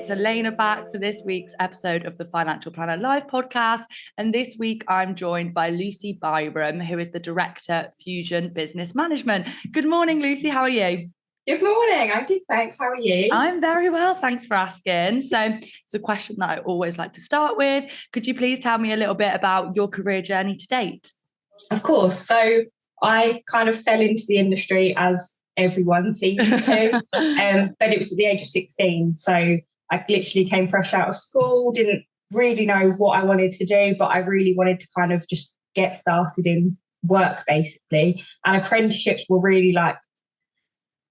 It's Elena back for this week's episode of the Financial Planner Live podcast. And this week I'm joined by Lucy Byrom, who is the Director, Fusion Business Management. Good morning, Lucy. How are you? Good morning. I'm good, thanks. How are you? I'm very well. Thanks for asking. So it's a question that I always like to start with. Could you please tell me a little bit about your career journey to date? Of course. So I kind of fell into the industry as everyone seems to, but it was at the age of 16. So I literally came fresh out of school, didn't really know what I wanted to do, but I really wanted to kind of just get started in work, basically. And apprenticeships were really like,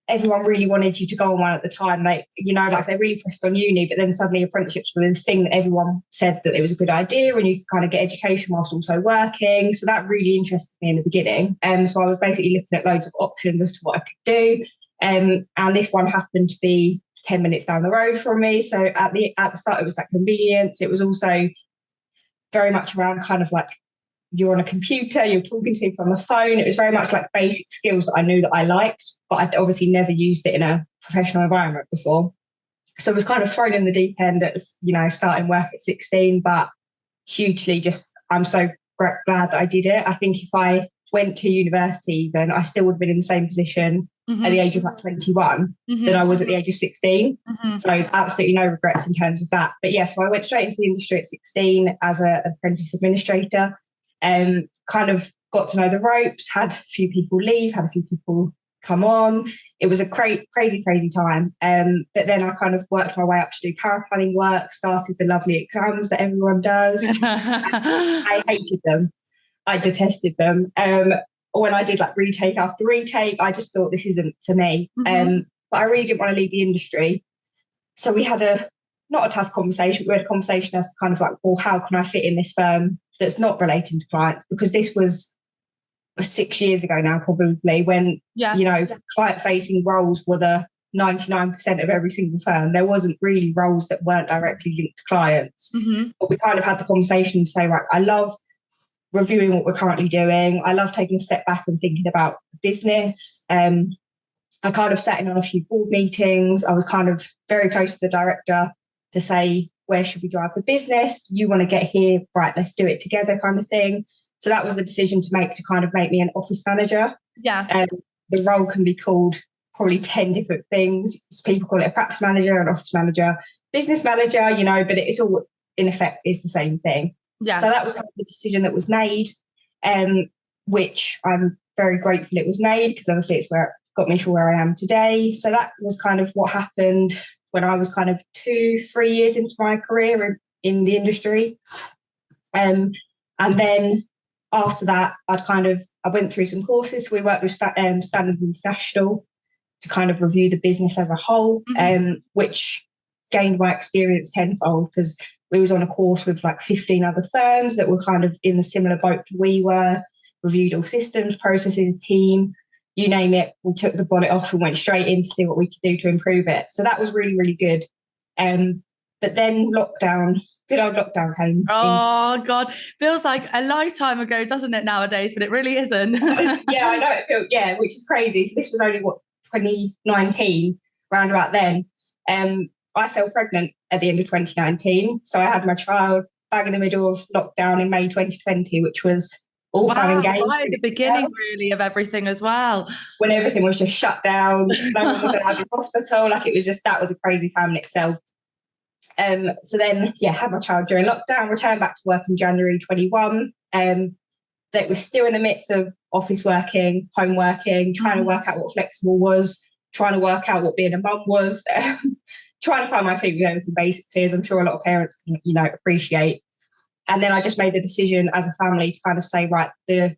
everyone really wanted you to go on one at the time. They really pressed on uni, but then suddenly apprenticeships were this thing that everyone said that it was a good idea and you could kind of get education whilst also working. So that really interested me in the beginning. So I was basically looking at loads of options as to what I could do. And this one happened to be 10 minutes down the road from me. So at the start, it was that convenience. It was also very much around kind of like, you're on a computer, you're talking to people on the phone. It was very much like basic skills that I knew that I liked, but I'd obviously never used it in a professional environment before. So I was kind of thrown in the deep end at, starting work at 16, but hugely I'm so glad that I did it. I think if I went to university, then I still would have been in the same position at the age of like 21 that I was at the age of 16. So absolutely no regrets in terms of that. But yeah, so I went straight into the industry at 16 as an apprentice administrator. Kind of got to know the ropes, had a few people leave, had a few people come on. It was a crazy time. But then I kind of worked my way up to do paraplanning work, started the lovely exams that everyone does. I hated them. I detested them. When I did like retake after retake, I just thought this isn't for me. But I really didn't want to leave the industry. So we had not a tough conversation. We had a conversation as to kind of like, well, how can I fit in this firm that's not relating to clients? Because this was 6 years ago now, probably, when, client-facing roles were the 99% of every single firm. There wasn't really roles that weren't directly linked to clients. But we kind of had the conversation to say, right, I love reviewing what we're currently doing. I love taking a step back and thinking about business. I kind of sat in on a few board meetings. I was kind of very close to the director to say, where should we drive the business? You want to get here, right, let's do it together kind of thing. So that was the decision to kind of make me an office manager. Yeah. The role can be called probably 10 different things. People call it a practice manager, an office manager, business manager, but it's all in effect is the same thing. Yeah. So that was kind of the decision that was made, which I'm very grateful it was made, because obviously it's where it got me to where I am today. So that was kind of what happened when I was kind of 2-3 years into my career in the industry. And then after that, I went through some courses. So we worked with Standards International to kind of review the business as a whole, which gained my experience tenfold, because we was on a course with like 15 other firms that were kind of in the similar boat we were, reviewed all systems, processes, team, you name it. We took the bonnet off and went straight in to see what we could do to improve it. So that was really, really good. But then good old lockdown came. Oh, God. Feels like a lifetime ago, doesn't it, nowadays? But it really isn't. Yeah, I know. Which is crazy. So this was only, 2019, round about then. I fell pregnant at the end of 2019. So I had my child bang in the middle of lockdown in May 2020, which was all fun and games. Right at the beginning, really, of everything as well. When everything was just shut down, no one was allowed in hospital. Like it was just, that was a crazy time in itself. So then, had my child during lockdown, returned back to work in January 21. That was still in the midst of office working, home working, trying to work out what flexible was, trying to work out what being a mum was, trying to find my feet with everything basically, as I'm sure a lot of parents can, appreciate. And then I just made the decision as a family to kind of say, right, the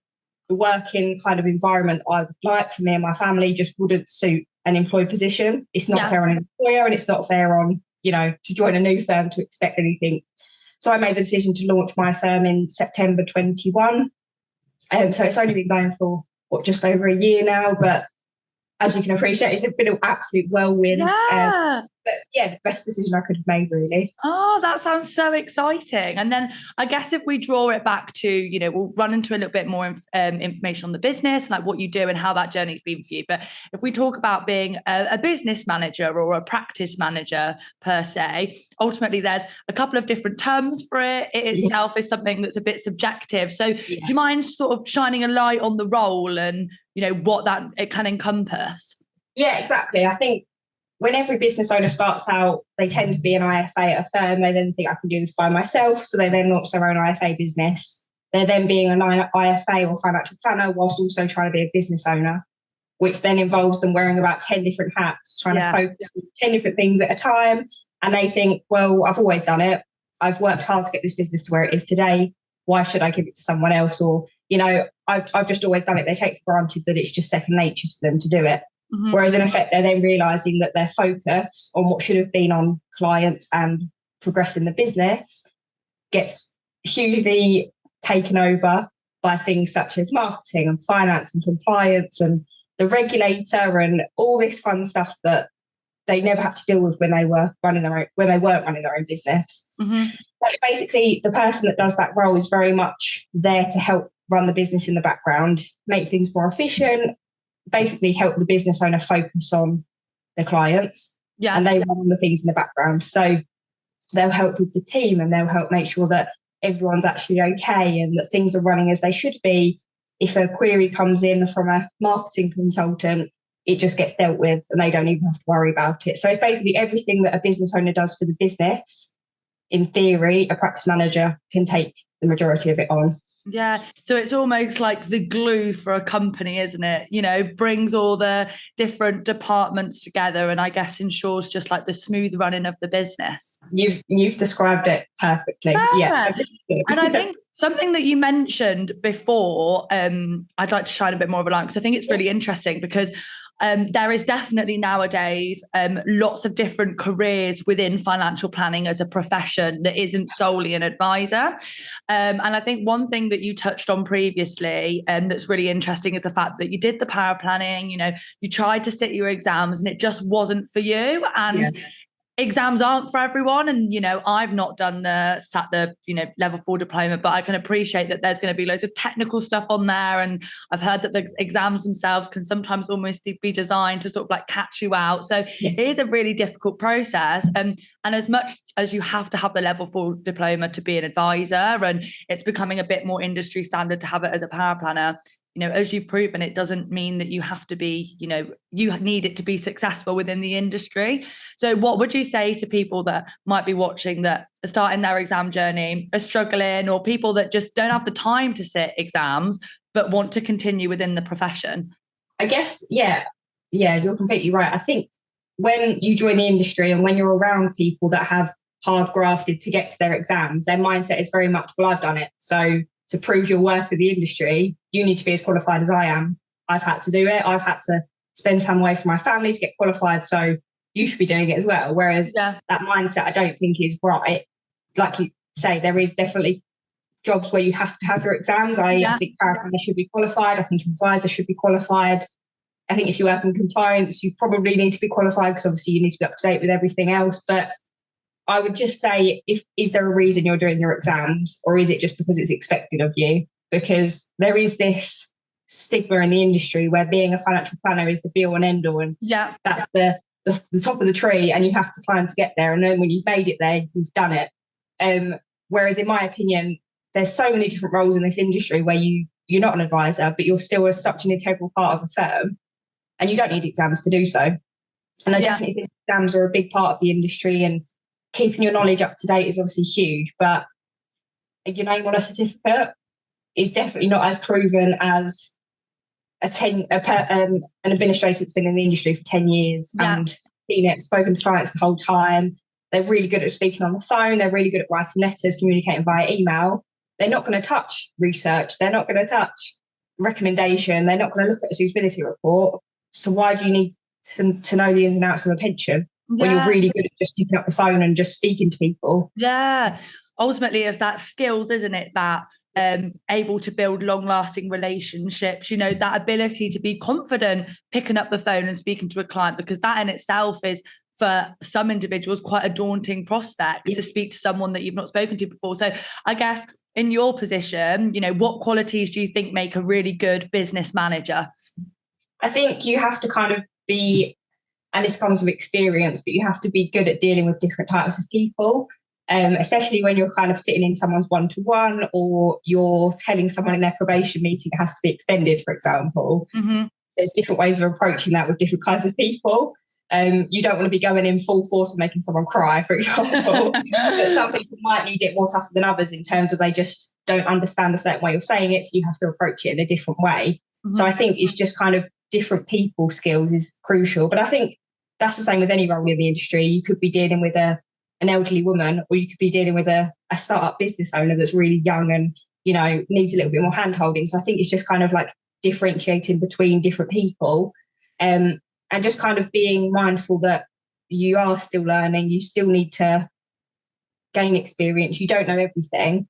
working kind of environment I would like for me and my family just wouldn't suit an employed position. It's not fair on an employer, and it's not fair on, to join a new firm to expect anything. So I made the decision to launch my firm in September 21. So it's only been going for, just over a year now, but as you can appreciate, it's been an absolute whirlwind. Yeah. But yeah, the best decision I could have made, really. Oh, that sounds so exciting. And then I guess if we draw it back to, we'll run into a little bit more information on the business and like what you do and how that journey's been for you. But if we talk about being a business manager or a practice manager per se, ultimately there's a couple of different terms for it. It itself is something that's a bit subjective. So do you mind sort of shining a light on the role and, what that it can encompass? Yeah, exactly. I think when every business owner starts out, they tend to be an IFA at a firm. They then think I can do this by myself. So they then launch their own IFA business. They're then being an IFA or financial planner whilst also trying to be a business owner, which then involves them wearing about 10 different hats, trying to focus on 10 different things at a time. And they think, well, I've always done it. I've worked hard to get this business to where it is today. Why should I give it to someone else? Or, I've just always done it. They take for granted that it's just second nature to them to do it. Mm-hmm. Whereas in effect, they're then realising that their focus on what should have been on clients and progressing the business gets hugely taken over by things such as marketing and finance and compliance and the regulator and all this fun stuff that they never had to deal with when they weren't running their own business. Mm-hmm. So basically, the person that does that role is very much there to help run the business in the background, make things more efficient, basically help the business owner focus on the clients. Yeah. And they run the things in the background. So they'll help with the team and they'll help make sure that everyone's actually okay and that things are running as they should be. If a query comes in from a marketing consultant, it just gets dealt with and they don't even have to worry about it. So it's basically everything that a business owner does for the business. In theory, a practice manager can take the majority of it on. Yeah. So it's almost like the glue for a company, isn't it? Brings all the different departments together and I guess ensures just like the smooth running of the business. You've described it perfectly. Yeah. And I think something that you mentioned before, I'd like to shine a bit more of a light because I think it's really interesting because there is definitely nowadays lots of different careers within financial planning as a profession that isn't solely an advisor. And I think one thing that you touched on previously that's really interesting is the fact that you did the paraplanning, you tried to sit your exams and it just wasn't for you. And exams aren't for everyone. And, I've not done sat the level 4 diploma, but I can appreciate that there's going to be loads of technical stuff on there. And I've heard that the exams themselves can sometimes almost be designed to sort of like catch you out. So it is a really difficult process. And as much as you have to have the level 4 diploma to be an advisor, and it's becoming a bit more industry standard to have it as a paraplanner, as you've proven, it doesn't mean that you have to be, you need it to be successful within the industry. So what would you say to people that might be watching that are starting their exam journey, are struggling, or people that just don't have the time to sit exams, but want to continue within the profession? I guess, yeah, you're completely right. I think when you join the industry and when you're around people that have hard grafted to get to their exams, their mindset is very much, well, I've done it. So to prove your worth in the industry, you need to be as qualified as I am. I've had to do it. I've had to spend time away from my family to get qualified. So you should be doing it as well. Whereas that mindset, I don't think is right. Like you say, there is definitely jobs where you have to have your exams. I think paraplanner should be qualified. I think advisor should be qualified. I think if you work in compliance, you probably need to be qualified because obviously you need to be up to date with everything else. But I would just say, is there a reason you're doing your exams, or is it just because it's expected of you? Because there is this stigma in the industry where being a financial planner is the be all and end all, and that's the top of the tree, and you have to climb to get there. And then when you've made it there, you've done it. Whereas, in my opinion, there's so many different roles in this industry where you're not an advisor, but you're still such an integral part of a firm, and you don't need exams to do so. And I definitely think exams are a big part of the industry, and keeping your knowledge up to date is obviously huge, but your name on a certificate is definitely not as proven as an administrator that's been in the industry for 10 years and seen it, spoken to clients the whole time. They're really good at speaking on the phone. They're really good at writing letters, communicating via email. They're not going to touch research. They're not going to touch recommendation. They're not going to look at a suitability report. So why do you need to know the ins and outs of a pension? When you're really good at just picking up the phone and just speaking to people. Yeah. Ultimately, it's that skills, isn't it? That able to build long-lasting relationships, that ability to be confident picking up the phone and speaking to a client, because that in itself is for some individuals quite a daunting prospect to speak to someone that you've not spoken to before. So I guess in your position, what qualities do you think make a really good business manager? I think you have to kind of be, and this comes with experience, but you have to be good at dealing with different types of people, especially when you're kind of sitting in someone's one-to-one, or you're telling someone in their probation meeting it has to be extended, for example. There's different ways of approaching that with different kinds of people. You don't want to be going in full force and making someone cry, for example. But some people might need it more tougher than others in terms of they just don't understand a certain way of saying it, so you have to approach it in a different way. So I think it's just kind of different people skills is crucial. But I think that's the same with any role in the industry. You could be dealing with an elderly woman, or you could be dealing with a startup business owner that's really young and, needs a little bit more hand holding. So I think it's just kind of like differentiating between different people, and just kind of being mindful that you are still learning, you still need to gain experience. You don't know everything,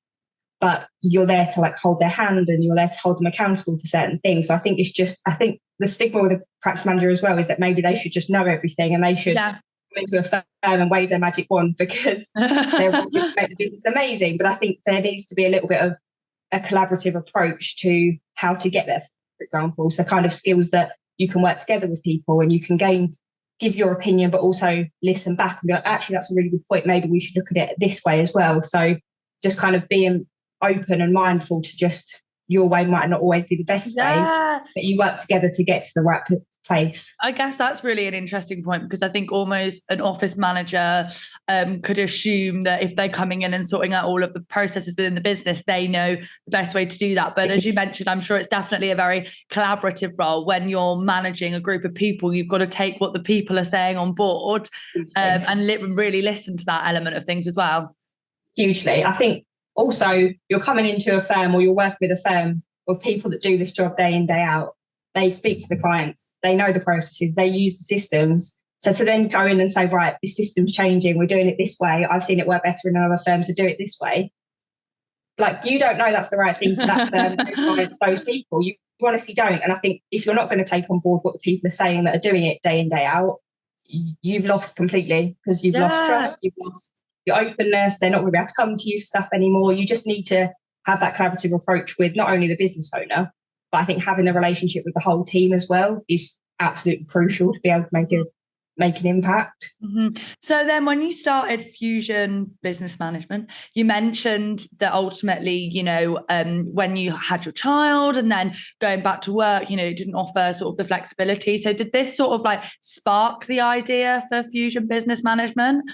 but you're there to like hold their hand, and you're there to hold them accountable for certain things. So I think I think the stigma with a practice manager as well is that maybe they should just know everything and they should come into a firm and wave their magic wand because they're going to make the business amazing. But I think there needs to be a little bit of a collaborative approach to how to get there, for example. So kind of skills that you can work together with people and you can give your opinion, but also listen back and be like, actually, that's a really good point. Maybe we should look at it this way as well. So just kind of being open and mindful to just your way might not always be the best way, but you work together to get to the right place. I guess that's really an interesting point, because I think almost an office manager could assume that if they're coming in and sorting out all of the processes within the business, they know the best way to do that. But as you mentioned, I'm sure it's definitely a very collaborative role. When you're managing a group of people, you've got to take what the people are saying on board and really listen to that element of things as well. Hugely. I think also you're coming into a firm, or you're working with a firm of people that do this job day in, day out. They speak to the clients, they know the processes, they use the systems. So to then go in and say, right, this system's changing, we're doing it this way, I've seen it work better in other firms to do it this way. Like, you don't know that's the right thing for that firm, those clients, those people. You honestly don't. And I think if you're not going to take on board what the people are saying that are doing it day in, day out, you've lost completely, because you've lost trust, you've lost your openness. They're not going to be able to come to you for stuff anymore. You just need to have that collaborative approach with not only the business owner, but I think having the relationship with the whole team as well is absolutely crucial to be able to make an impact. So then when you started Fusion Business Management, you mentioned that ultimately, when you had your child and then going back to work, it didn't offer sort of the flexibility. So did this sort of like spark the idea for Fusion Business Management?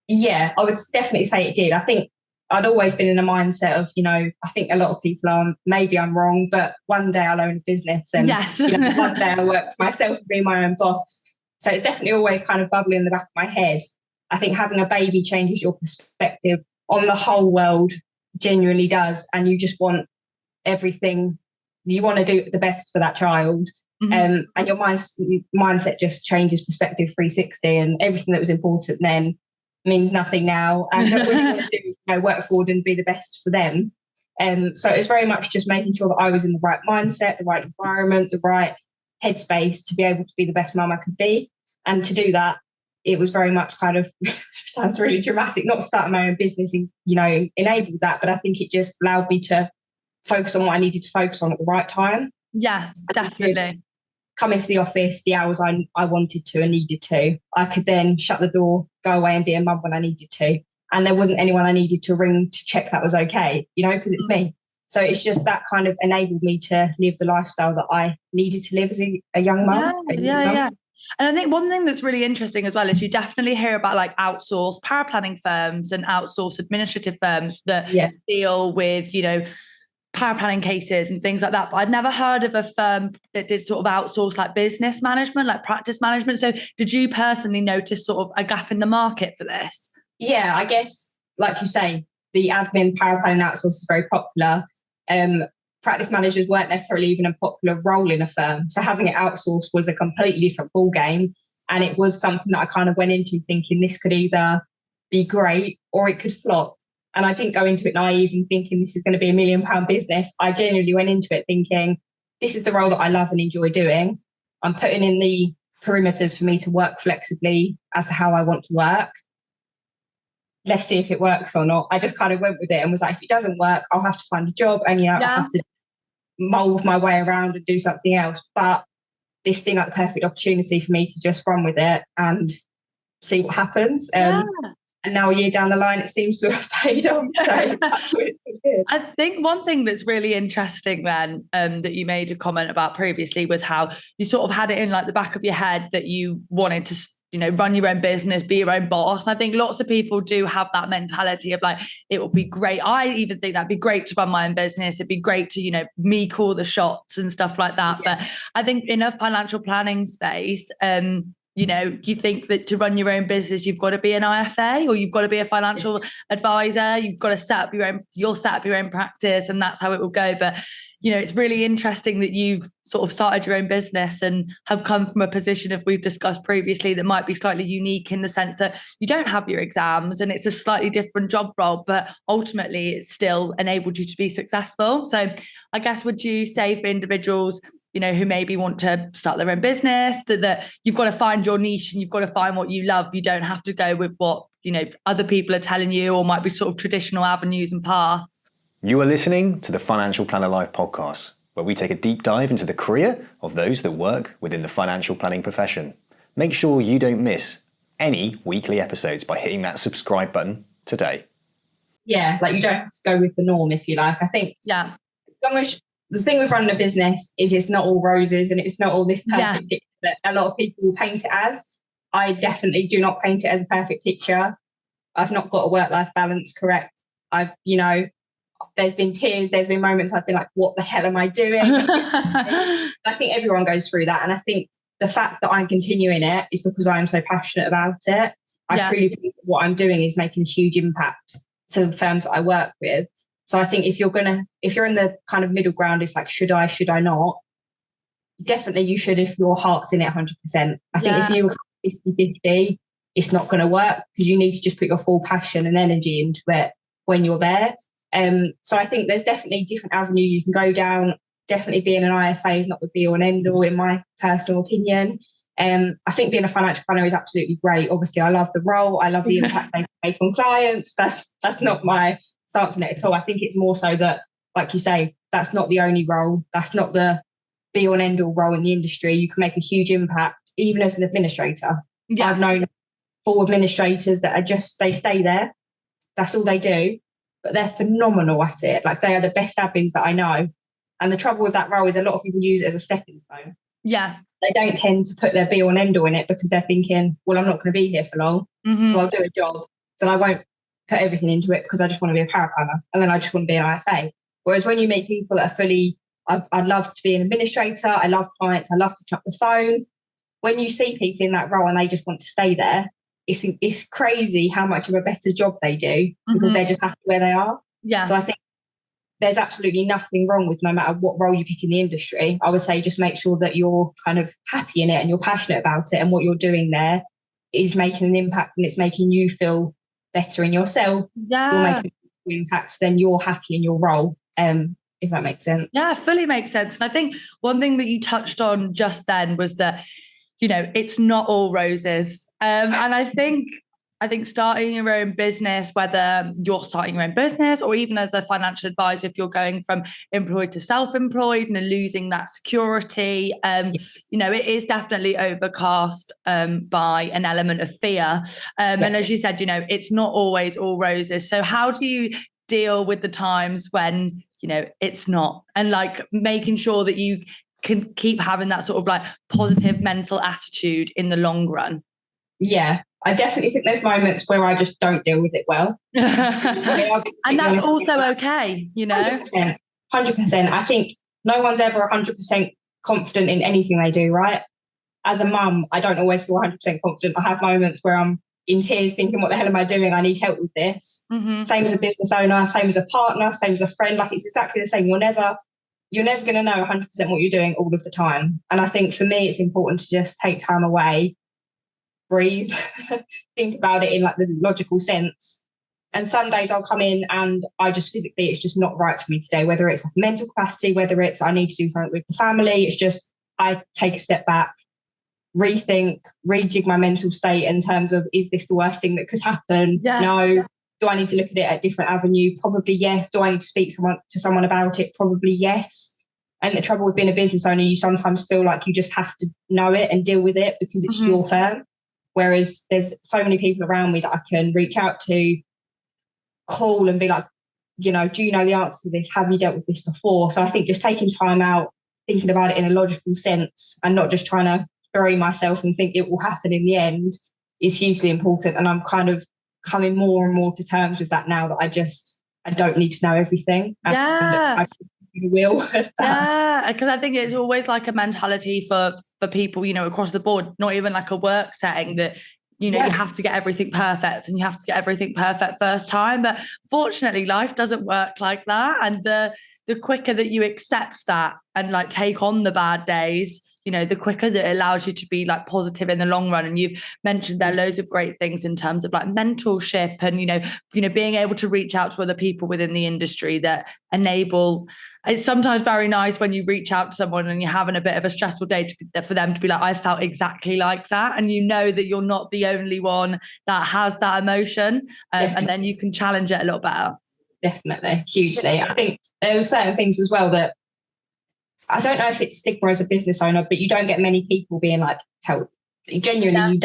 Yeah, I would definitely say it did. I think I'd always been in a mindset of, I think a lot of people are, maybe I'm wrong, but one day I'll own a business, and one day I'll work for myself and be my own boss. So it's definitely always kind of bubbling in the back of my head. I think having a baby changes your perspective on the whole world, genuinely does. And you just want everything, you want to do the best for that child. And your mindset just changes perspective 360, and everything that was important then means nothing now, and what you want to do, work forward and be the best for them. So it's very much just making sure that I was in the right mindset, the right environment, the right headspace to be able to be the best mum I could be. And to do that, it was very much kind of sounds really dramatic, not starting my own business, enabled that, but I think it just allowed me to focus on what I needed to focus on at the right time. Yeah, definitely. Come into the office the hours I wanted to and needed to. I could then shut the door, go away and be a mum when I needed to. And there wasn't anyone I needed to ring to check that was okay, because it's me. So it's just that kind of enabled me to live the lifestyle that I needed to live as a young mum. Yeah. And I think one thing that's really interesting as well is you definitely hear about like outsourced paraplanning firms and outsourced administrative firms that deal with, paraplanning cases and things like that. But I'd never heard of a firm that did sort of outsource like business management, like practice management. So did you personally notice sort of a gap in the market for this? Yeah, I guess, like you say, the admin paraplanning outsource is very popular. Practice managers weren't necessarily even a popular role in a firm. So having it outsourced was a completely different ballgame. And it was something that I kind of went into thinking this could either be great or it could flop. And I didn't go into it naive and thinking this is going to be £1 million business. I genuinely went into it thinking this is the role that I love and enjoy doing. I'm putting in the perimeters for me to work flexibly as to how I want to work. Let's see if it works or not. I just kind of went with it and was like, if it doesn't work, I'll have to find a job and, I'll have to mold my way around and do something else. But this seemed like the perfect opportunity for me to just run with it and see what happens. And now a year down the line, it seems to have paid off. So that's what it's good. I think one thing that's really interesting then, that you made a comment about previously, was how you sort of had it in like the back of your head that you wanted to, run your own business, be your own boss. And I think lots of people do have that mentality of like, it would be great. I even think that'd be great to run my own business. It'd be great to, me call the shots and stuff like that. Yeah. But I think in a financial planning space, you think that to run your own business, you've got to be an IFA or you've got to be a financial advisor. You've got to set up you'll set up your own practice and that's how it will go. But, it's really interesting that you've sort of started your own business and have come from a position, if we've discussed previously, that might be slightly unique in the sense that you don't have your exams and it's a slightly different job role, but ultimately it's still enabled you to be successful. So I guess, would you say for individuals, who maybe want to start their own business, that you've got to find your niche and you've got to find what you love. You don't have to go with what, other people are telling you or might be sort of traditional avenues and paths. You are listening to the Financial Planner Live podcast, where we take a deep dive into the career of those that work within the financial planning profession. Make sure you don't miss any weekly episodes by hitting that subscribe button today. Yeah, like you don't have to go with the norm, if you like. I think as long as the thing with running a business is it's not all roses and it's not all this perfect picture that a lot of people will paint it as. I definitely do not paint it as a perfect picture. I've not got a work-life balance correct. There's been tears, there's been moments I've been like, what the hell am I doing? I think everyone goes through that. And I think the fact that I'm continuing it is because I'm so passionate about it. I truly believe that what I'm doing is making a huge impact to the firms that I work with. So I think if you're in the kind of middle ground, it's like, should I not? Definitely you should if your heart's in it 100%. I think if you were 50-50, it's not going to work because you need to just put your full passion and energy into it when you're there. So I think there's definitely different avenues you can go down. Definitely being an IFA is not the be all and end all, in my personal opinion. I think being a financial planner is absolutely great. Obviously, I love the role. I love the impact they make on clients. That's not my stance on it at all. I think it's more so that, like you say, that's not the only role. That's not the be all and end all role in the industry. You can make a huge impact, even as an administrator. Yeah. I've known 4 administrators that they stay there. That's all they do. But they're phenomenal at it. Like, they are the best admins that I know. And the trouble with that role is a lot of people use it as a stepping stone. Yeah. They don't tend to put their be all and end all in it because they're thinking, well, I'm not going to be here for long. Mm-hmm. So I'll do a job. Then I won't put everything into it because I just want to be a paraplanner. And then I just want to be an IFA. Whereas when you meet people that are fully, I'd love to be an administrator. I love clients. I love picking up the phone. When you see people in that role and they just want to stay there, it's crazy how much of a better job they do because they're just happy where they are. Yeah. So I think there's absolutely nothing wrong with no matter what role you pick in the industry. I would say just make sure that you're kind of happy in it and you're passionate about it and what you're doing there is making an impact and it's making you feel better in yourself. Yeah. You're making an impact, then you're happy in your role. If that makes sense. Yeah, fully makes sense. And I think one thing that you touched on just then was that, it's not all roses. And I think starting your own business, whether you're starting your own business or even as a financial advisor, if you're going from employed to self-employed and losing that security, it is definitely overcast by an element of fear. And as you said, it's not always all roses. So how do you deal with the times when, it's not, and like making sure that you can keep having that sort of like positive mental attitude in the long run? Yeah, I definitely think there's moments where I just don't deal with it well. And that's also okay, 100%. I think no one's ever 100% confident in anything they do, right? As a mum, I don't always feel 100% confident. I have moments where I'm in tears thinking, what the hell am I doing? I need help with this. Mm-hmm. Same as a business owner, same as a partner, same as a friend. Like, it's exactly the same. You're never going to know 100% what you're doing all of the time. And I think for me, it's important to just take time away, breathe, think about it in like the logical sense. And some days I'll come in and I just physically, it's just not right for me today, whether it's like mental capacity, whether it's I need to do something with the family. It's just, I take a step back, rethink, rejig my mental state in terms of, is this the worst thing that could happen? No. Do I need to look at it at a different avenue? Probably yes. Do I need to speak to someone about it? Probably yes. And the trouble with being a business owner, you sometimes feel like you just have to know it and deal with it because it's your firm. Whereas there's so many people around me that I can reach out to, call and be like, do you know the answer to this? Have you dealt with this before? So I think just taking time out, thinking about it in a logical sense and not just trying to bury myself and think it will happen in the end is hugely important. And I'm kind of coming more and more to terms with that now, that I don't need to know everything. Yeah. You will. Yeah, because I think it's always like a mentality for people, across the board, not even like a work setting, that you have to get everything perfect and you have to get everything perfect first time. But fortunately, life doesn't work like that. And the quicker that you accept that and like take on the bad days, the quicker that it allows you to be like positive in the long run. And you've mentioned there loads of great things in terms of like mentorship and, being able to reach out to other people within the industry that enable. It's sometimes very nice when you reach out to someone and you're having a bit of a stressful day for them to be like, I felt exactly like that. And that you're not the only one that has that emotion. And then you can challenge it a little better. Definitely. Hugely. I think there's certain things as well that I don't know if it's stigma as a business owner, but you don't get many people being like, help. Genuinely,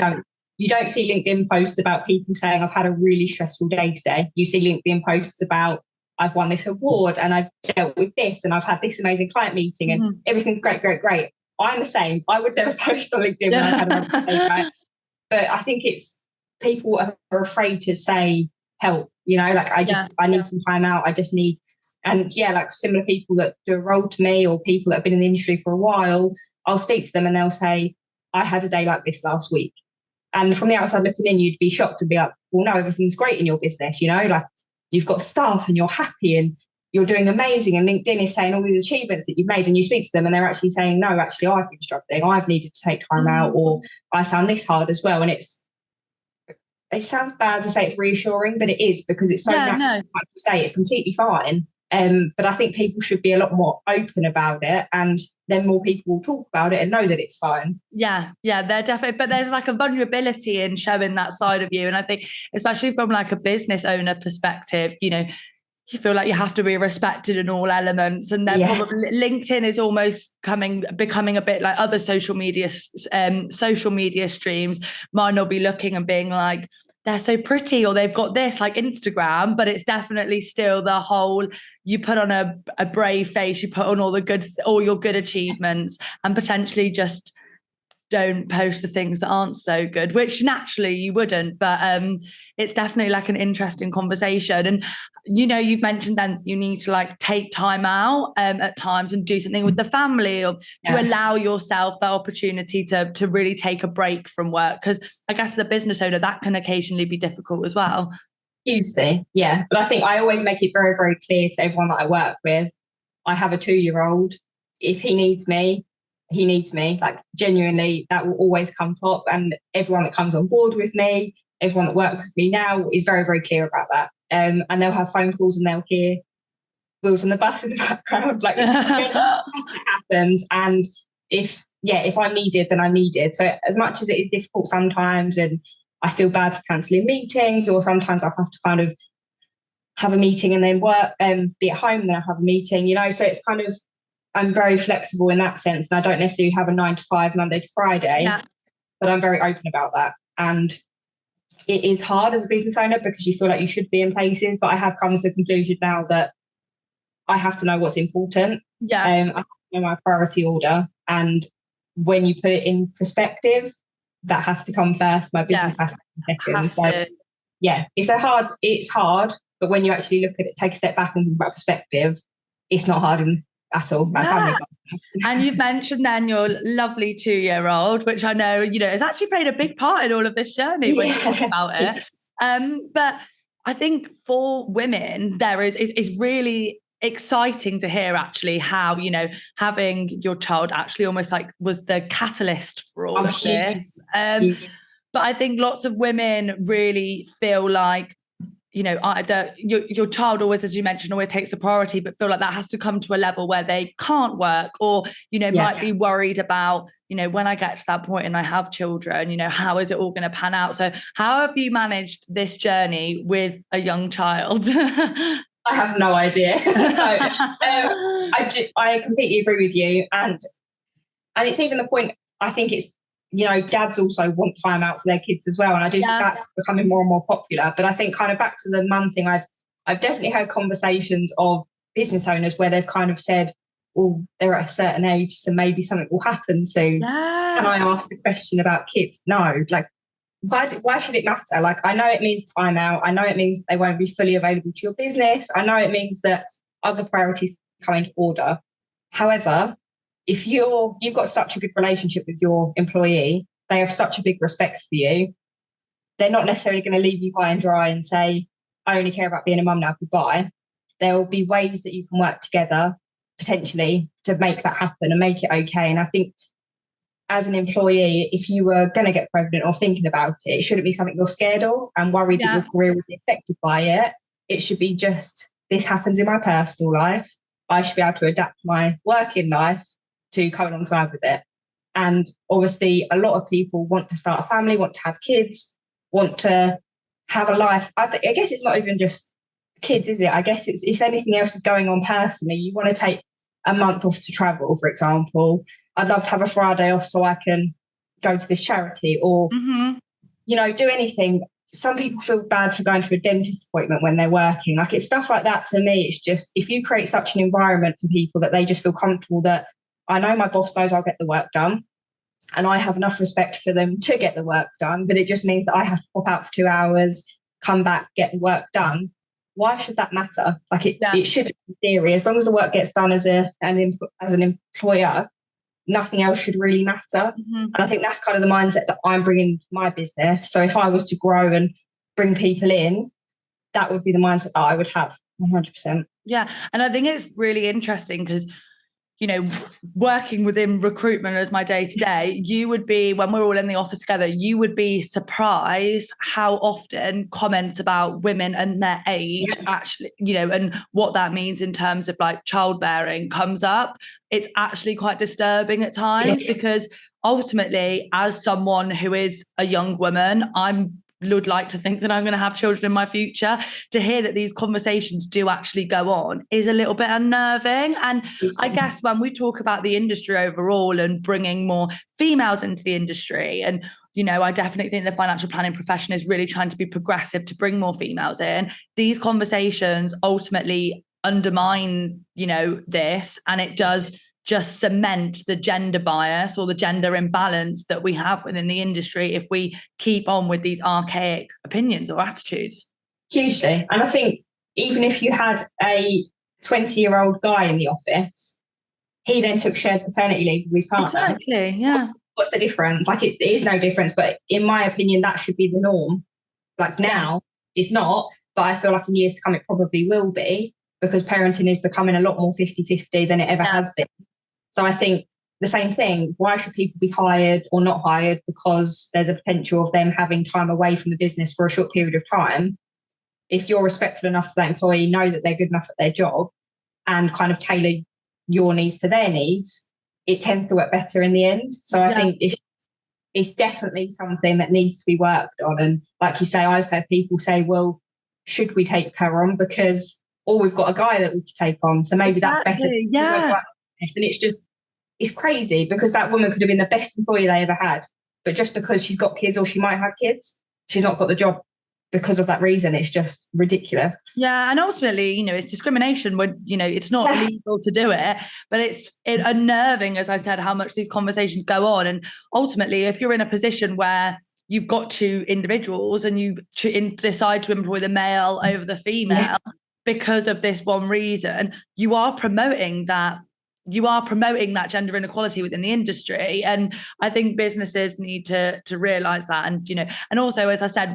you don't see LinkedIn posts about people saying, I've had a really stressful day today. You see LinkedIn posts about, I've won this award and I've dealt with this and I've had this amazing client meeting and everything's great, great, great. I'm the same. I would never post on LinkedIn when I've had a bad day, right? But I think it's people are afraid to say help, I need some time out. I just need, and like similar people that do a role to me or people that have been in the industry for a while, I'll speak to them and they'll say, I had a day like this last week. And from the outside looking in, you'd be shocked and be like, well, no, everything's great in your business, like you've got staff and you're happy and you're doing amazing. And LinkedIn is saying all these achievements that you've made, and you speak to them and they're actually saying, no, actually, I've been struggling. I've needed to take time out, or I found this hard as well. And it sounds bad to say it's reassuring, but it is, because it's so natural. Like you say, it's completely fine. But I think people should be a lot more open about it, and then more people will talk about it and know that it's fine. Yeah, they're definitely, but there's like a vulnerability in showing that side of you. And I think, especially from like a business owner perspective, you feel like you have to be respected in all elements. And then probably LinkedIn is almost becoming a bit like other social media streams. Might not be looking and being like, they're so pretty, or they've got this like Instagram, but it's definitely still the whole, you put on a brave face, you put on all your good achievements, and potentially just don't post the things that aren't so good, which naturally you wouldn't. But it's definitely like an interesting conversation. And you've mentioned then you need to like take time out at times and do something with the family, or to allow yourself that opportunity to really take a break from work, because I guess as a business owner that can occasionally be difficult as well. Hugely, yeah. But I think I always make it very, very clear to everyone that I work with, I have a 2-year-old. If he needs me, he needs me. Like, genuinely, that will always come top. And everyone that comes on board with me, everyone that works with me now, is very, very clear about that. And they'll have phone calls and they'll hear wheels on the bus in the background. Like, it happens. And if I'm needed, then I'm needed. So as much as it is difficult sometimes, and I feel bad for cancelling meetings, or sometimes I have to kind of have a meeting and then work and be at home and then I have a meeting, so it's kind of, I'm very flexible in that sense. And I don't necessarily have a 9 to 5 Monday to Friday, but I'm very open about that. And it is hard as a business owner because you feel like you should be in places, but I have come to the conclusion now that I have to know what's important. I have to know my priority order. And when you put it in perspective, that has to come first. My business has to come second. It's hard, but when you actually look at it, take a step back and think about perspective, it's not hard at all. My family. And you've mentioned then your lovely 2-year-old, which I know, has actually played a big part in all of this journey when you talk about it. But I think for women, it's really exciting to hear actually how, having your child actually almost like was the catalyst for all of this. But I think lots of women really feel like your child always, as you mentioned, always takes the priority, but feel like that has to come to a level where they can't work, or might be worried about when I get to that point and I have children, how is it all going to pan out? So how have you managed this journey with a young child? I have no idea. I completely agree with you, and it's even the point. I think it's dads also want time out for their kids as well. And I do think that's becoming more and more popular. But I think kind of back to the mum thing, I've definitely had conversations of business owners where they've kind of said, well, they're at a certain age, so maybe something will happen soon. Yeah. And I asked the question about kids. No, like, why should it matter? Like, I know it means time out. I know it means they won't be fully available to your business. I know it means that other priorities come into order. However, if you've got such a good relationship with your employee, they have such a big respect for you, they're not necessarily going to leave you high and dry and say, I only care about being a mum now, goodbye. There will be ways that you can work together potentially to make that happen and make it okay. And I think as an employee, if you were going to get pregnant or thinking about it, it shouldn't be something you're scared of and worried that your career will be affected by it. It should be just, this happens in my personal life. I should be able to adapt my working life to go alongside with it. And obviously a lot of people want to start a family, want to have kids, want to have a life. I guess it's not even just kids, is it? I guess it's, if anything else is going on personally, you want to take a month off to travel, for example. I'd love to have a Friday off so I can go to this charity or, do anything. Some people feel bad for going to a dentist appointment when they're working. Like, it's stuff like that. To me, it's just, if you create such an environment for people that they just feel comfortable that I know my boss knows I'll get the work done and I have enough respect for them to get the work done, but it just means that I have to pop out for 2 hours, come back, get the work done. Why should that matter? Like, it shouldn't, in theory. As long as the work gets done as an employer, nothing else should really matter. And I think that's kind of the mindset that I'm bringing to my business. So if I was to grow and bring people in, that would be the mindset that I would have 100%. Yeah. And I think it's really interesting because, working within recruitment as my day to day, you would be, when we're all in the office together, you would be surprised how often comments about women and their age actually, and what that means in terms of like childbearing comes up. It's actually quite disturbing at times because ultimately, as someone who is a young woman, would like to think that I'm going to have children in my future. To hear that these conversations do actually go on is a little bit unnerving. And I guess when we talk about the industry overall and bringing more females into the industry, and I definitely think the financial planning profession is really trying to be progressive to bring more females in. These conversations ultimately undermine, this, and it does just cement the gender bias or the gender imbalance that we have within the industry if we keep on with these archaic opinions or attitudes. Hugely. And I think even if you had a 20-year-old guy in the office, he then took shared paternity leave with his partner. Exactly, yeah. What's the difference? Like, it is no difference, but in my opinion, that should be the norm. Like, now, it's not, but I feel like in years to come, it probably will be, because parenting is becoming a lot more 50-50 than it ever has been. So I think the same thing, why should people be hired or not hired because there's a potential of them having time away from the business for a short period of time? If you're respectful enough to that employee, know that they're good enough at their job and kind of tailor your needs to their needs, it tends to work better in the end. So I think it's definitely something that needs to be worked on. And like you say, I've heard people say, well, should we take her on? Because, we've got a guy that we could take on. So maybe that's better. Yeah. And it's crazy because that woman could have been the best employee they ever had. But just because she's got kids or she might have kids, she's not got the job because of that reason. It's just ridiculous. Yeah. And ultimately, it's discrimination when, it's not legal to do it, but it's unnerving, as I said, how much these conversations go on. And ultimately, if you're in a position where you've got two individuals and you decide to employ the male over the female because of this one reason, you are promoting that gender inequality within the industry. And I think businesses need to realize that. And, and also, as I said,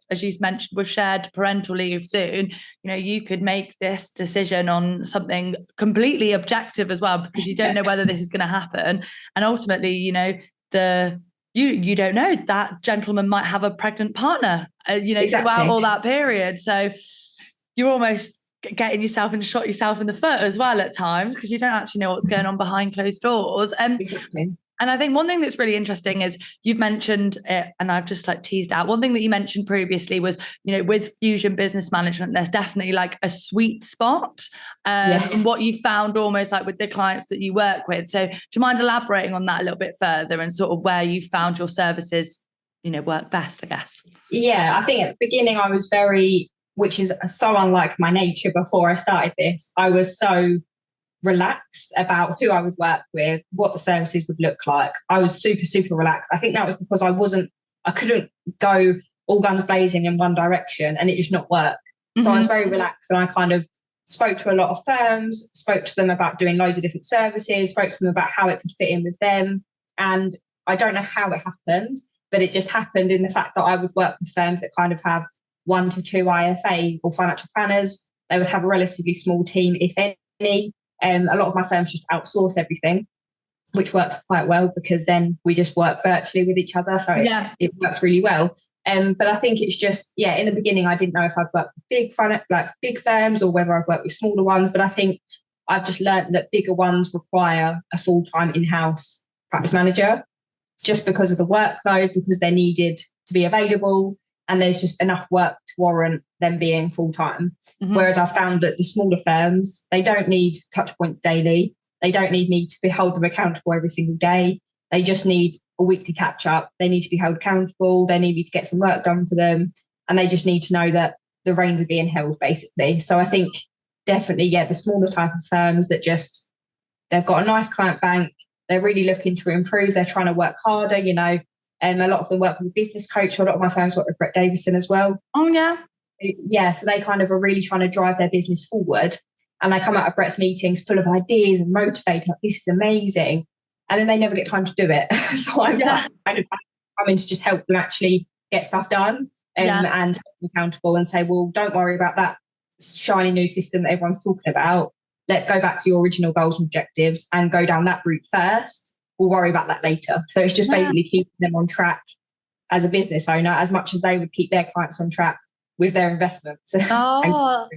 as you mentioned, with shared parental leave soon, you could make this decision on something completely objective as well, because you don't know whether this is going to happen. And ultimately, the you don't know, that gentleman might have a pregnant partner, Exactly. throughout all that period. So you're almost getting yourself and shot yourself in the foot as well at times, because you don't actually know what's going on behind closed doors. Exactly. And I think one thing that's really interesting is you've mentioned it, and I've just like teased out. One thing that you mentioned previously was, with Fusion Business Management, there's definitely like a sweet spot in what you found almost like with the clients that you work with. So do you mind elaborating on that a little bit further and sort of where you found your services, work best, I guess? Yeah, I think at the beginning I was which is so unlike my nature before I started this, I was so relaxed about who I would work with, what the services would look like. I was super, super relaxed. I think that was because I couldn't go all guns blazing in one direction and it just not work. Mm-hmm. So I was very relaxed, and I kind of spoke to a lot of firms, spoke to them about doing loads of different services, spoke to them about how it could fit in with them. And I don't know how it happened, but it just happened in the fact that I would work with firms that kind of have 1 to 2 IFA or financial planners. They would have a relatively small team, if any. A lot of my firms just outsource everything, which works quite well because then we just work virtually with each other. So it works really well. But I think it's just, in the beginning, I didn't know if I'd work with big firms or whether I'd work with smaller ones. But I think I've just learned that bigger ones require a full-time in-house practice manager just because of the workload, because they're needed to be available. And there's just enough work to warrant them being full-time. Mm-hmm. Whereas I found that the smaller firms, they don't need touch points daily. They don't need me to hold them accountable every single day. They just need a weekly catch-up. They need to be held accountable. They need me to get some work done for them. And they just need to know that the reins are being held, basically. So I think definitely, the smaller type of firms that just, they've got a nice client bank. They're really looking to improve. They're trying to work harder, a lot of them work with a business coach. A lot of my firms work with Brett Davison as well. Oh, yeah. Yeah, so they kind of are really trying to drive their business forward. And they come out of Brett's meetings full of ideas and motivated, like, this is amazing. And then they never get time to do it. So I'm kind of coming to just help them actually get stuff done and hold them accountable and say, well, don't worry about that shiny new system that everyone's talking about. Let's go back to your original goals and objectives and go down that route first. We'll worry about that later. So it's just basically keeping them on track as a business owner as much as they would keep their clients on track with their investments. Oh,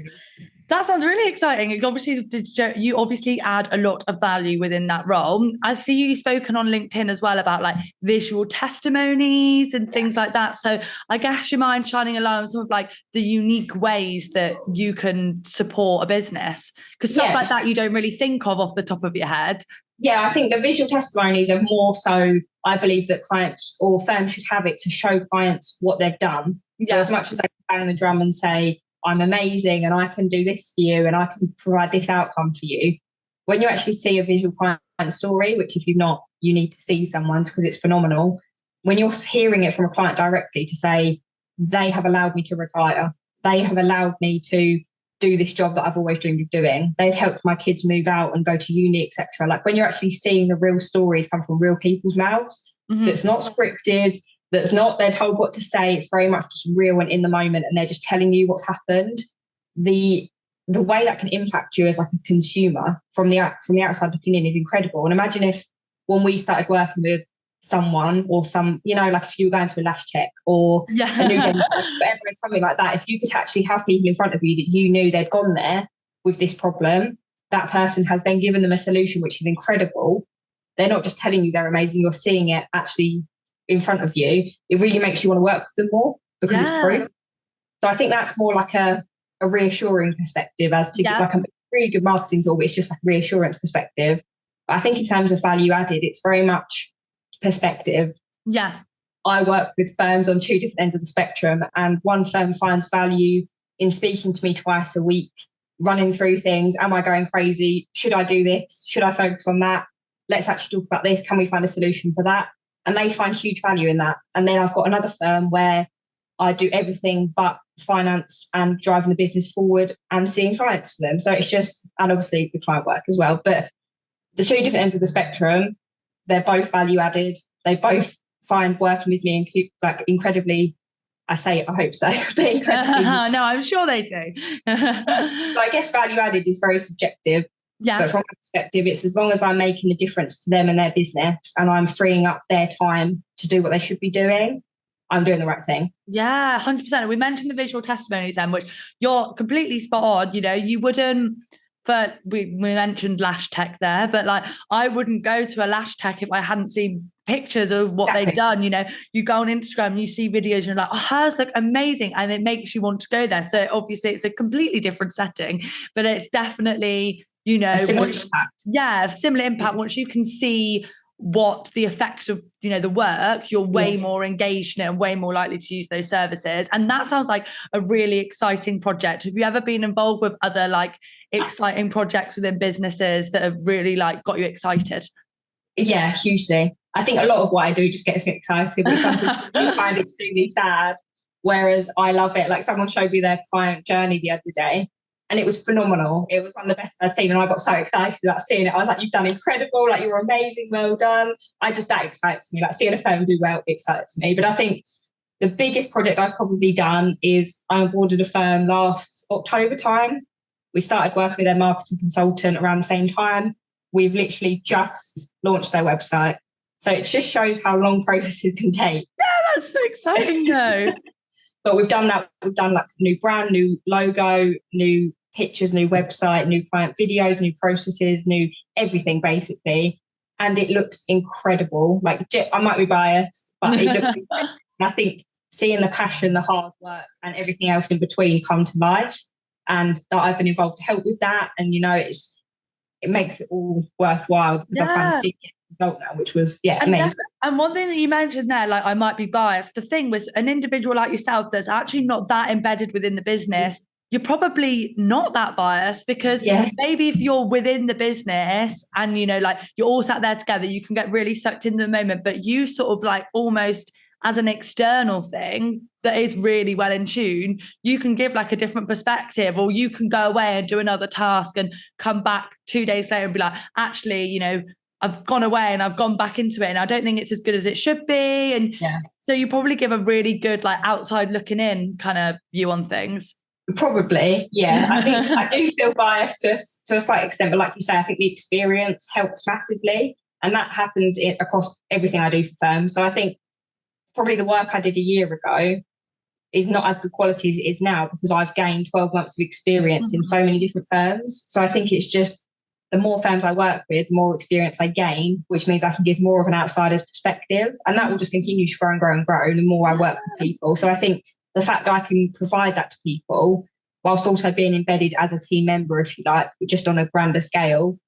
that sounds really exciting. You obviously add a lot of value within that role. I see you've spoken on LinkedIn as well about like visual testimonies and things like that. So I guess you mind shining a light on some of like the unique ways that you can support a business? Because stuff like that you don't really think of off the top of your head. Yeah, I think the visual testimonies are more so, I believe that clients or firms should have it to show clients what they've done. So as much as they bang the drum and say, I'm amazing and I can do this for you and I can provide this outcome for you, when you actually see a visual client story, which if you've not, you need to see someone's because it's phenomenal. When you're hearing it from a client directly to say, they have allowed me to retire, they have allowed me to do this job that I've always dreamed of doing, they've helped my kids move out and go to uni, etc. Like when you're actually seeing the real stories come from real people's mouths, that's not scripted, that's not they're told what to say, it's very much just real and in the moment, and they're just telling you what's happened. The way that can impact you as like a consumer from the outside looking in is incredible. And imagine if when we started working with someone or like if you were going to a lash check or a new dentist, whatever, something like that, if you could actually have people in front of you that you knew they'd gone there with this problem, that person has then given them a solution which is incredible. They're not just telling you they're amazing, you're seeing it actually in front of you. It really makes you want to work with them more because it's true. So I think that's more like a reassuring perspective as to like a really good marketing tool, but it's just like a reassurance perspective. But I think in terms of value added, it's very much perspective. Yeah. I work with firms on two different ends of the spectrum, and one firm finds value in speaking to me twice a week, running through things. Am I going crazy? Should I do this? Should I focus on that? Let's actually talk about this. Can we find a solution for that? And they find huge value in that. And then I've got another firm where I do everything but finance and driving the business forward and seeing clients for them. So it's just, and obviously the client work as well, but the two different ends of the spectrum, they're both value added. They both find working with me incredibly, I hope so, but incredibly. No, I'm sure they do. So I guess value added is very subjective. But from my perspective, it's as long as I'm making a difference to them and their business and I'm freeing up their time to do what they should be doing, I'm doing the right thing. Yeah, 100%. We mentioned the visual testimonies then, which you're completely spot on. You know, you wouldn't, but we mentioned Lash Tech there, but like I wouldn't go to a Lash Tech if I hadn't seen pictures of what they've done. You know, you go on Instagram, you see videos, and you're like, oh, hers look amazing. And it makes you want to go there. So obviously it's a completely different setting, but it's definitely, you know, similar impact. Once you can see what the effect of, you know, the work, you're way more engaged in it and way more likely to use those services. And that sounds like a really exciting project. Have you ever been involved with other like exciting projects within businesses that have really like got you excited? Yeah, hugely. I think a lot of what I do just gets me excited, which some people find extremely sad, whereas I love it. Like someone showed me their client journey the other day and it was phenomenal. It was one of the best I'd seen and I got so excited about seeing it. I was like, you've done incredible, like you're amazing, well done. That excites me. Like seeing a firm do well excites me. But I think the biggest project I've probably done is I onboarded a firm last October time. We started working with their marketing consultant around the same time. We've literally just launched their website. So it just shows how long processes can take. Yeah, that's so exciting though. But we've done that. We've done like new brand, new logo, new pictures, new website, new client videos, new processes, new everything basically. And it looks incredible. Like I might be biased, but it looks incredible. And I think seeing the passion, the hard work and everything else in between come to life and that I've been involved to help with that. And, you know, it makes it all worthwhile because I've kind of seen it result now, which was amazing. And one thing that you mentioned there, like I might be biased, the thing was an individual like yourself that's actually not that embedded within the business, you're probably not that biased because maybe if you're within the business and, you know, like you're all sat there together, you can get really sucked into the moment, but you sort of like almost as an external thing that is really well in tune, you can give like a different perspective, or you can go away and do another task and come back 2 days later and be like, actually, you know, I've gone away and I've gone back into it and I don't think it's as good as it should be. And so you probably give a really good like outside looking in kind of view on things. Probably, yeah. I think I do feel biased to a slight extent, but like you say, I think the experience helps massively, and that happens across everything I do for firms. So I think probably the work I did a year ago is not as good quality as it is now because I've gained 12 months of experience in so many different firms. So I think it's just the more firms I work with, the more experience I gain, which means I can give more of an outsider's perspective, and that will just continue to grow and grow and grow the more I work with people. So I think the fact that I can provide that to people whilst also being embedded as a team member, if you like, but just on a grander scale,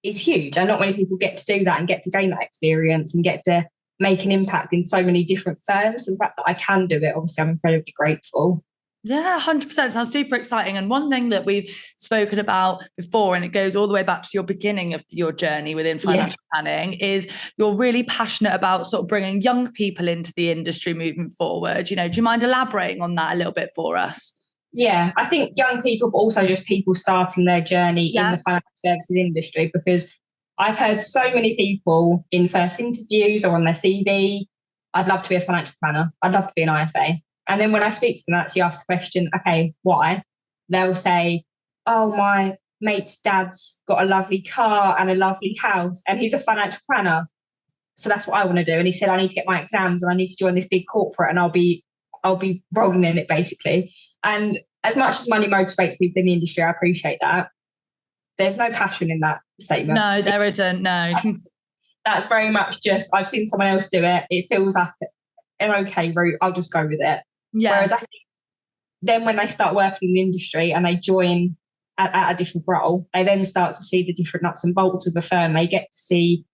is huge. And not many people get to do that and get to gain that experience and get to make an impact in so many different firms. So the fact that I can do it, obviously, I'm incredibly grateful. Yeah, 100%. Sounds super exciting. And one thing that we've spoken about before, and it goes all the way back to your beginning of your journey within financial planning, is you're really passionate about sort of bringing young people into the industry moving forward. You know, do you mind elaborating on that a little bit for us? Yeah, I think young people, but also just people starting their journey in the financial services industry, because I've heard so many people in first interviews or on their CV, I'd love to be a financial planner. I'd love to be an IFA. And then when I speak to them, I actually ask the question, okay, why? They'll say, oh, my mate's dad's got a lovely car and a lovely house and he's a financial planner. So that's what I want to do. And he said, I need to get my exams and I need to join this big corporate and I'll be rolling in it basically. And as much as money motivates people in the industry, I appreciate that. There's no passion in that statement. No, there isn't. No. That's very much just, I've seen someone else do it. It feels like an okay route. I'll just go with it. Yeah. Whereas I think then when they start working in the industry and they join at a different role, they then start to see the different nuts and bolts of the firm. They get to see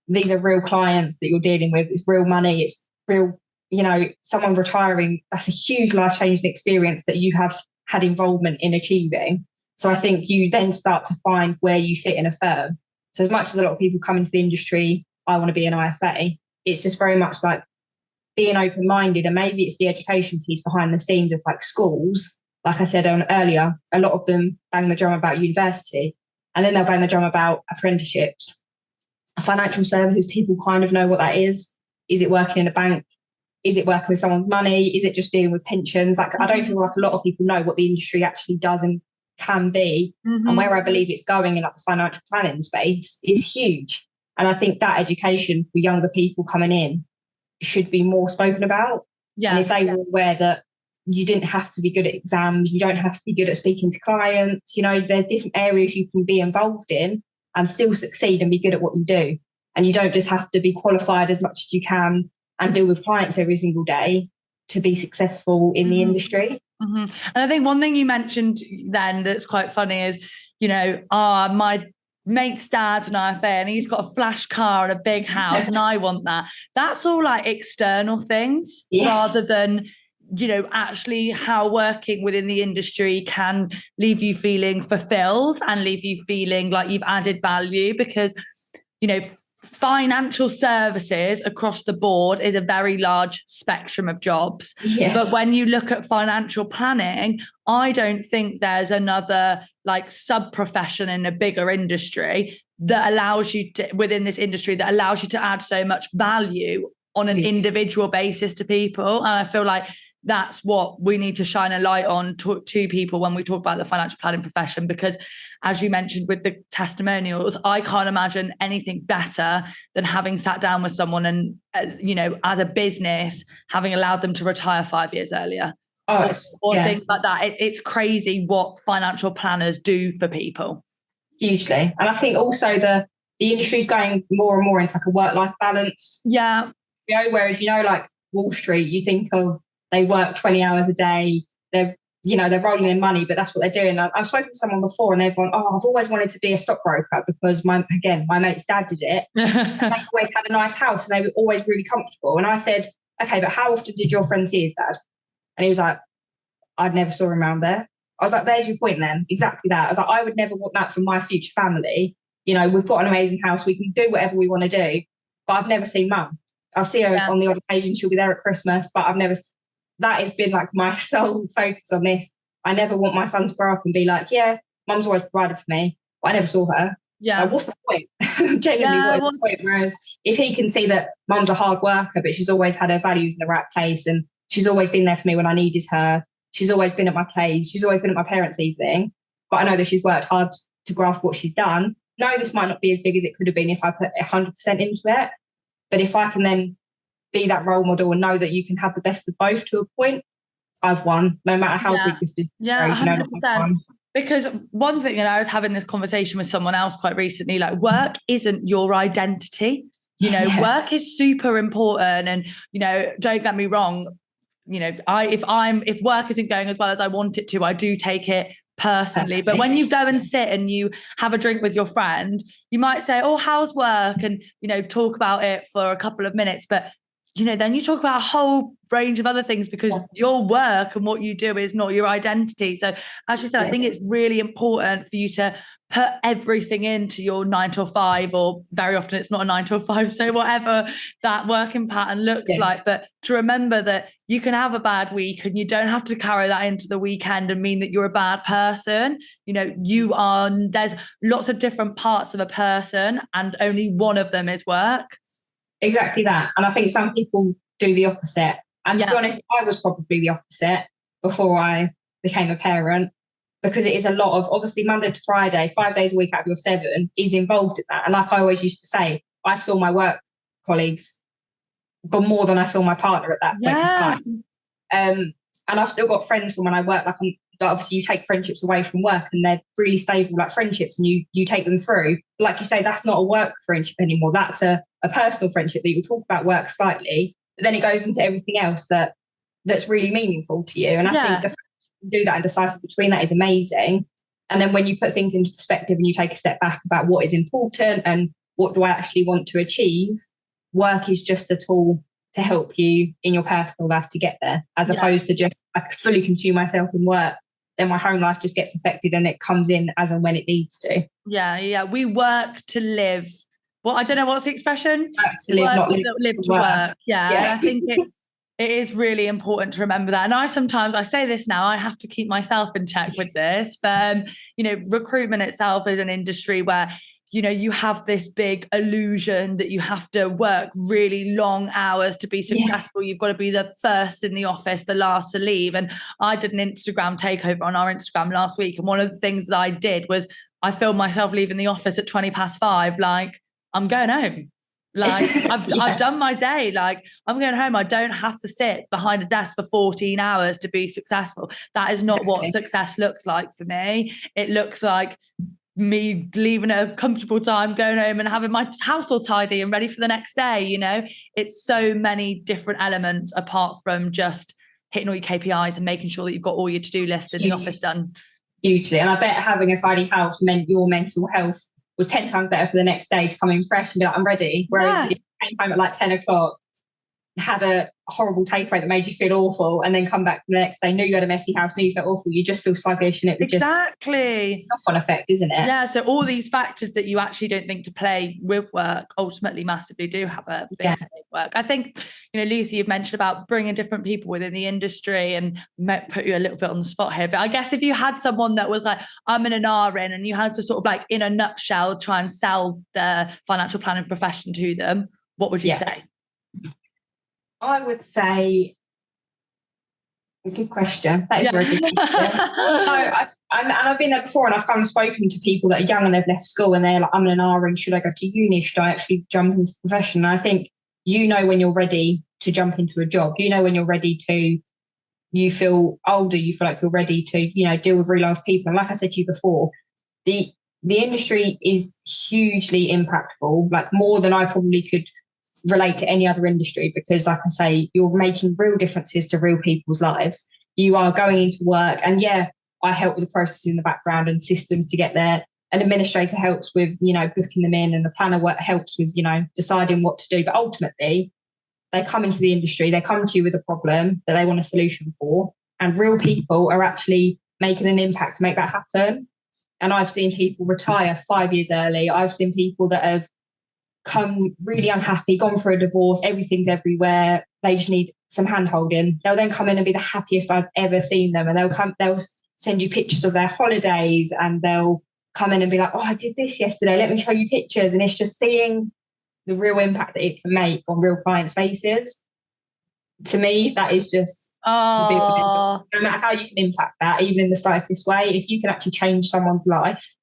these are real clients that you're dealing with. It's real money. It's real, you know, someone retiring. That's a huge life-changing experience that you have had involvement in achieving. So I think you then start to find where you fit in a firm. So as much as a lot of people come into the industry, I want to be an IFA, it's just very much like being open-minded, and maybe it's the education piece behind the scenes of like schools. Like I said earlier, a lot of them bang the drum about university and then they'll bang the drum about apprenticeships. Financial services, people kind of know what that is. Is it working in a bank? Is it working with someone's money? Is it just dealing with pensions? Like I don't feel like a lot of people know what the industry actually does and can be and where I believe it's going in like the financial planning space is huge. And I think that education for younger people coming in should be more spoken about. And if they were aware that you didn't have to be good at exams, you don't have to be good at speaking to clients, you know, there's different areas you can be involved in and still succeed and be good at what you do. And you don't just have to be qualified as much as you can and deal with clients every single day to be successful in the industry. And I think one thing you mentioned then that's quite funny is, you know, my mate's dad's an IFA and he's got a flash car and a big house and I want that. That's all like external things rather than, you know, actually how working within the industry can leave you feeling fulfilled and leave you feeling like you've added value, because, you know, financial services across the board is a very large spectrum of jobs. But when you look at financial planning, I don't think there's another like sub-profession in a bigger industry that allows you to, within this industry, that allows you to add so much value on an individual basis to people. And I feel like that's what we need to shine a light on to people when we talk about the financial planning profession, because as you mentioned with the testimonials, I can't imagine anything better than having sat down with someone and, you know, as a business, having allowed them to retire 5 years earlier or things like that. It's crazy what financial planners do for people. Hugely. And I think also the industry is going more and more into like a work-life balance. Yeah. You know, whereas, you know, like Wall Street, you think of they work 20 hours a day, they're rolling in money, but that's what they're doing. I've spoken to someone before and they've gone, I've always wanted to be a stockbroker because my mate's dad did it. And they always had a nice house and they were always really comfortable. And I said, okay, but how often did your friend see his dad? And he was like, I'd never saw him around there. I was like, there's your point then. Exactly that. I was like, I would never want that for my future family. You know, we've got an amazing house. We can do whatever we want to do, but I've never seen mum. I'll see her on the odd occasion. She'll be there at Christmas, but that has been like my sole focus on this. I never want my son to grow up and be like, yeah, mum's always provided for me, but I never saw her. Yeah. Like, what's the point? Genuinely, what is the point? Whereas if he can see that mum's a hard worker, but she's always had her values in the right place and she's always been there for me when I needed her. She's always been at my plays. She's always been at my parents' evening, but I know that she's worked hard to grasp what she's done. No, this might not be as big as it could have been if I put 100% into it. But if I can then be that role model and know that you can have the best of both to a point, I've won, no matter how big this business is. Yeah, 100%. Because one thing, and I was having this conversation with someone else quite recently, like work isn't your identity. You know, work is super important. And, you know, don't get me wrong, you know, if work isn't going as well as I want it to, I do take it personally. But when you go and sit and you have a drink with your friend, you might say, oh, how's work? And, you know, talk about it for a couple of minutes. But you know, then you talk about a whole range of other things because your work and what you do is not your identity. So as you said, I think it's really important for you to put everything into your 9 to 5, or very often it's not a 9 to 5. So whatever that working pattern looks like, but to remember that you can have a bad week and you don't have to carry that into the weekend and mean that you're a bad person. You know, there's lots of different parts of a person and only one of them is work. Exactly that. And I think some people do the opposite. And to be honest, I was probably the opposite before I became a parent, because it is a lot of, obviously Monday to Friday, 5 days a week out of your 7 is involved in that. And like I always used to say, I saw my work colleagues but more than I saw my partner at that point in time. And I've still got friends from when I work, like obviously you take friendships away from work and they're really stable like friendships and you take them through. Like you say, that's not a work friendship anymore. That's a personal friendship that you talk about work slightly, but then it goes into everything else that's really meaningful to you. And I think the fact that you do that and decipher between that is amazing. And then when you put things into perspective and you take a step back about what is important and what do I actually want to achieve, work is just a tool to help you in your personal life to get there, as opposed to just I fully consume myself in work, then my home life just gets affected and it comes in as and when it needs to. Yeah. We work to live. Well, I don't know, what's the expression? Work to live, not live to work. Yeah. And I think it is really important to remember that. And I say this now, I have to keep myself in check with this. But, you know, recruitment itself is an industry where you have this big illusion that you have to work really long hours to be successful. You've got to be the first in the office, the last to leave. And I did an Instagram takeover on our Instagram last week. And one of the things that I did was I filmed myself leaving the office at 5:20. Like, I'm going home. Like, I've done my day. Like, I'm going home. I don't have to sit behind a desk for 14 hours to be successful. That is not what success looks like for me. It looks like me leaving at a comfortable time, going home and having my house all tidy and ready for the next day. It's so many different elements apart from just hitting all your KPIs and making sure that you've got all your to-do list in the office done. Hugely. And I bet having a tidy house meant your mental health was 10 times better for the next day to come in fresh and be like, I'm ready. Whereas if you came home at like 10 o'clock, had a horrible takeaway that made you feel awful, and then come back the next day, knew you had a messy house, knew you felt awful, you just feel sluggish, and it would just knock-on effect, isn't it? Yeah, so all these factors that you actually don't think to play with work ultimately massively do have a big say in work. I think, Lucy, you've mentioned about bringing different people within the industry, and might put you a little bit on the spot here, but I guess if you had someone that was like, I'm in an RN, and you had to sort of like, in a nutshell, try and sell the financial planning profession to them, what would you say? I would say, a good question. That is a very good question. I've been there before, and I've kind of spoken to people that are young and they've left school and they're like, I'm in an RN, should I go to uni? Should I actually jump into the profession? And I think when you're ready to jump into a job, when you're ready to, you feel older, you feel like you're ready to, deal with real life people. And like I said to you before, the industry is hugely impactful, like more than I probably could relate to any other industry, because like I say, you're making real differences to real people's lives. You are going into work, and I help with the process in the background and systems to get there. An administrator helps with, booking them in, and the planner work helps with, deciding what to do. But ultimately, they come into the industry, they come to you with a problem that they want a solution for, and real people are actually making an impact to make that happen. And I've seen people retire 5 years early. I've seen people that have come really unhappy, gone for a divorce, everything's everywhere, they just need some hand holding. They'll then come in and be the happiest I've ever seen them, and they'll send you pictures of their holidays, and they'll come in and be like, oh, I did this yesterday, let me show you pictures. And it's just seeing the real impact that it can make on real clients' faces. To me, that is just no matter how you can impact that, even in the slightest way, if you can actually change someone's life,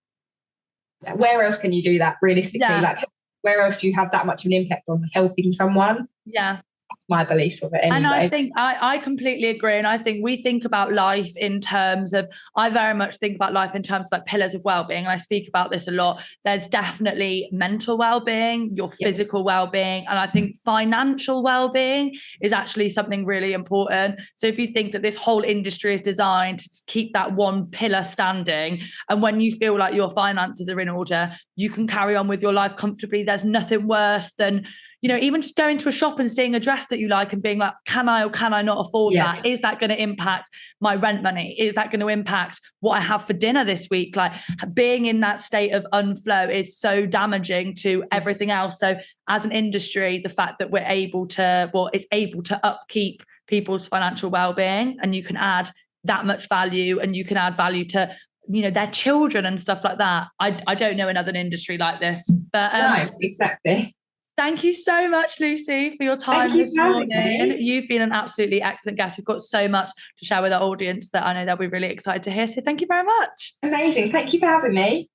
where else can you do that realistically? Like, where else do you have that much of an impact on helping someone? Yeah. That's my beliefs of it anyway. And I think I completely agree. And I think we think about life in terms of, I very much think about life in terms of like pillars of well-being. And I speak about this a lot. There's definitely mental well-being, your physical well-being. And I think financial well-being is actually something really important. So if you think that this whole industry is designed to keep that one pillar standing, and when you feel like your finances are in order, you can carry on with your life comfortably. There's nothing worse than, even just going to a shop and seeing a dress that you like and being like, can I or can I not afford that? Is that going to impact my rent money? Is that going to impact what I have for dinner this week? Like, being in that state of unflow is so damaging to everything else. So as an industry, the fact that it's able to upkeep people's financial well-being, and you can add that much value, and you can add value to their children and stuff like that. I don't know another industry like this. But no, exactly. Thank you so much, Lucy, for your time this morning. You've been an absolutely excellent guest. We've got so much to share with our audience that I know they'll be really excited to hear. So thank you very much. Amazing. Thank you for having me.